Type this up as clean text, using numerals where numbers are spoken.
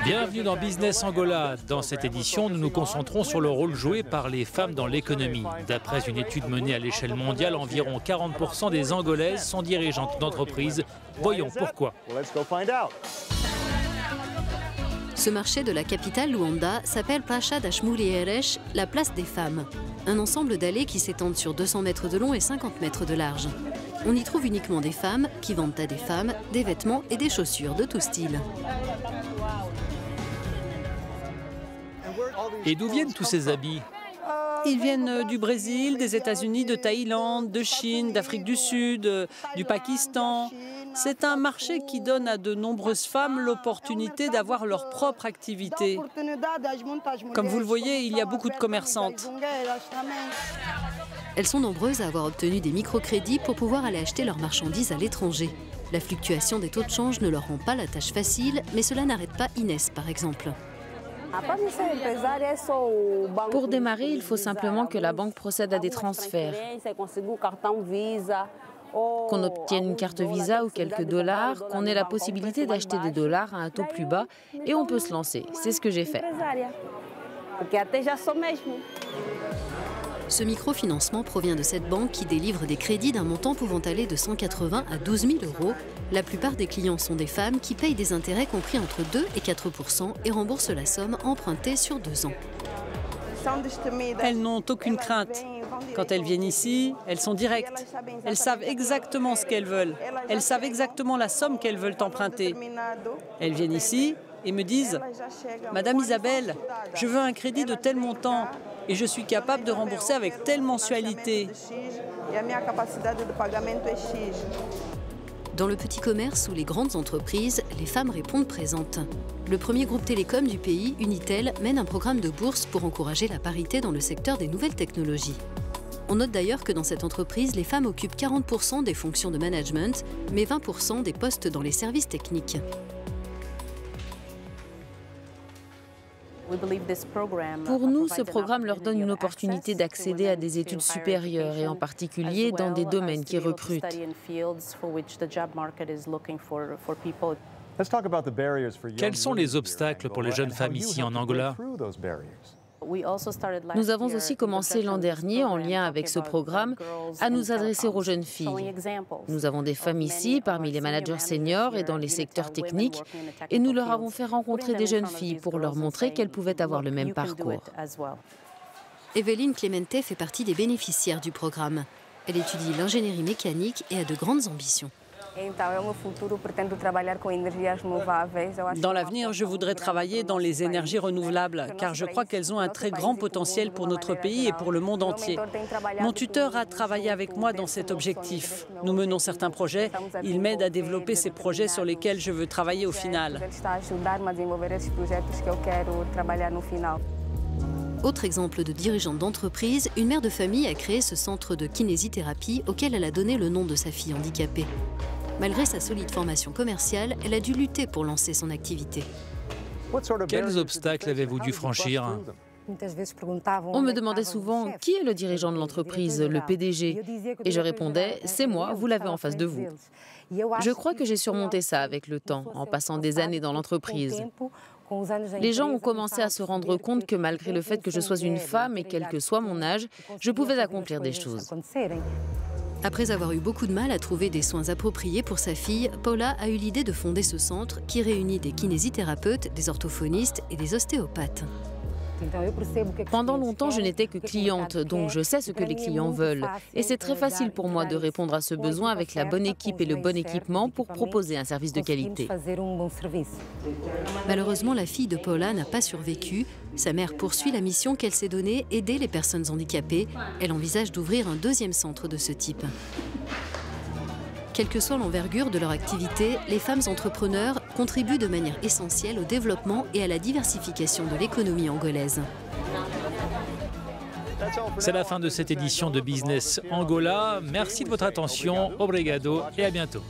Bienvenue dans Business Angola. Dans cette édition, nous nous concentrons sur le rôle joué par les femmes dans l'économie. D'après une étude menée à l'échelle mondiale, environ 40% des Angolaises sont dirigeantes d'entreprises. Voyons pourquoi. Ce marché de la capitale Luanda s'appelle Praça das Mulheres, la place des femmes. Un ensemble d'allées qui s'étendent sur 200 mètres de long et 50 mètres de large. On y trouve uniquement des femmes qui vendent à des femmes des vêtements et des chaussures de tout style. Et d'où viennent tous ces habits ? Ils viennent du Brésil, des États-Unis, de Thaïlande, de Chine, d'Afrique du Sud, du Pakistan. C'est un marché qui donne à de nombreuses femmes l'opportunité d'avoir leur propre activité. Comme vous le voyez, il y a beaucoup de commerçantes. Elles sont nombreuses à avoir obtenu des microcrédits pour pouvoir aller acheter leurs marchandises à l'étranger. La fluctuation des taux de change ne leur rend pas la tâche facile, mais cela n'arrête pas Inès, par exemple. Pour démarrer, il faut simplement que la banque procède à des transferts, qu'on obtienne une carte Visa ou quelques dollars, qu'on ait la possibilité d'acheter des dollars à un taux plus bas et on peut se lancer. C'est ce que j'ai fait. Ce microfinancement provient de cette banque qui délivre des crédits d'un montant pouvant aller de 180 à 12 000 euros. La plupart des clients sont des femmes qui payent des intérêts compris entre 2 et 4% et remboursent la somme empruntée sur 2 ans. Elles n'ont aucune crainte. Quand elles viennent ici, elles sont directes. Elles savent exactement ce qu'elles veulent. Elles savent exactement la somme qu'elles veulent emprunter. Elles viennent ici et me disent « Madame Isabelle, je veux un crédit de tel montant et je suis capable de rembourser avec telle mensualité. » Dans le petit commerce ou les grandes entreprises, les femmes répondent présentes. Le premier groupe télécom du pays, Unitel, mène un programme de bourse pour encourager la parité dans le secteur des nouvelles technologies. On note d'ailleurs que dans cette entreprise, les femmes occupent 40% des fonctions de management, mais 20% des postes dans les services techniques. Pour nous, ce programme leur donne une opportunité d'accéder à des études supérieures et en particulier dans des domaines qui recrutent. Quels sont les obstacles pour les jeunes femmes ici en Angola ? Nous avons aussi commencé l'an dernier, en lien avec ce programme, à nous adresser aux jeunes filles. Nous avons des femmes ici, parmi les managers seniors et dans les secteurs techniques, et nous leur avons fait rencontrer des jeunes filles pour leur montrer qu'elles pouvaient avoir le même parcours. Evelyne Clemente fait partie des bénéficiaires du programme. Elle étudie l'ingénierie mécanique et a de grandes ambitions. Dans l'avenir, je voudrais travailler dans les énergies renouvelables, car je crois qu'elles ont un très grand potentiel pour notre pays et pour le monde entier. Mon tuteur a travaillé avec moi dans cet objectif. Nous menons certains projets, il m'aide à développer ces projets sur lesquels je veux travailler au final. Autre exemple de dirigeante d'entreprise, une mère de famille a créé ce centre de kinésithérapie auquel elle a donné le nom de sa fille handicapée. Malgré sa solide formation commerciale, elle a dû lutter pour lancer son activité. Quels obstacles avez-vous dû franchir ? On me demandait souvent « Qui est le dirigeant de l'entreprise, le PDG ?» Et je répondais « C'est moi, vous l'avez en face de vous. » Je crois que j'ai surmonté ça avec le temps, en passant des années dans l'entreprise. Les gens ont commencé à se rendre compte que malgré le fait que je sois une femme et quel que soit mon âge, je pouvais accomplir des choses. Après avoir eu beaucoup de mal à trouver des soins appropriés pour sa fille, Paula a eu l'idée de fonder ce centre qui réunit des kinésithérapeutes, des orthophonistes et des ostéopathes. Pendant longtemps, je n'étais que cliente, donc je sais ce que les clients veulent. Et c'est très facile pour moi de répondre à ce besoin avec la bonne équipe et le bon équipement pour proposer un service de qualité. Malheureusement, la fille de Paula n'a pas survécu. Sa mère poursuit la mission qu'elle s'est donnée, aider les personnes handicapées. Elle envisage d'ouvrir un deuxième centre de ce type. Quelle que soit l'envergure de leur activité, les femmes entrepreneurs contribuent de manière essentielle au développement et à la diversification de l'économie angolaise. C'est la fin de cette édition de Business Angola. Merci de votre attention, obrigado et à bientôt.